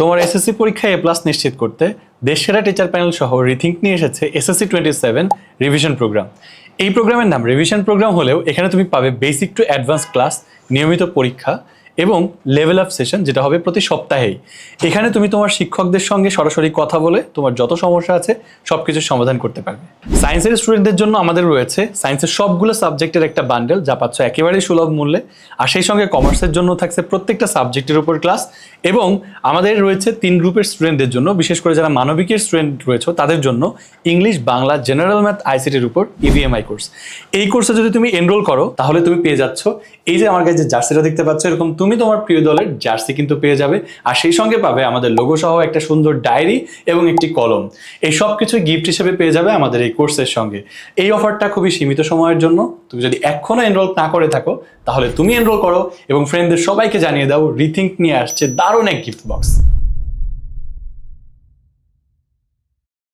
তোমার এসএসসি পরীক্ষায় এ প্লাস নিশ্চিত করতে দেশসেরা টিচার প্যানেল সহ রিথিঙ্ক নিয়ে এসেছে এসএসসি 27 রিভিশন প্রোগ্রাম। এই প্রোগ্রামের নাম রিভিশন প্রোগ্রাম হলেও এখানে তুমি পাবে বেসিক টু অ্যাডভান্স ক্লাস, নিয়মিত পরীক্ষা এবং লেভেল আপ সেশন, যেটা হবে প্রতি সপ্তাহেই। এখানে তুমি তোমার শিক্ষকদের সঙ্গে সরাসরি কথা বলে তোমার যত সমস্যা আছে সব কিছুর সমাধান করতে পারবে। সায়েন্সের স্টুডেন্টদের জন্য আমাদের রয়েছে সায়েন্সের সবগুলো সাবজেক্টের একটা বান্ডেল, যা পাচ্ছ একেবারেই সুলভ মূল্যে। আর সেই সঙ্গে কমার্সের জন্য থাকছে প্রত্যেকটা সাবজেক্টের উপর ক্লাস, এবং আমাদের রয়েছে 3 গ্রুপের স্টুডেন্টদের জন্য, বিশেষ করে যারা মানবিকের স্টুডেন্ট রয়েছে তাদের জন্য ইংলিশ, বাংলা, জেনারেল ম্যাথ, আইসিটির উপর ইভিএমআই কোর্স। এই কোর্সে যদি তুমি এনরোল করো তাহলে তুমি পেয়ে যাচ্ছ এই যে আমার কাছে যে জার্সিটা দেখতে পাচ্ছ, এরকম তুমি তোমার প্রিয় দলের জার্সি কিন্তু পেয়ে যাবে। আর সেই সঙ্গে পাবে আমাদের লোগো সহ একটা সুন্দর ডায়েরি এবং একটি কলম। এই সব কিছু গিফট হিসেবে পেয়ে যাবে আমাদের এই কোর্সের সঙ্গে। এই অফারটা খুবই সীমিত সময়ের জন্য। তুমি যদি এখনো এনরোল না করে থাকো তাহলে তুমি এনরোল করো এবং ফ্রেন্ডদের সবাইকে জানিয়ে দাও রিথিঙ্ক নিয়ে আসছে দারুণ এক গিফট বক্স।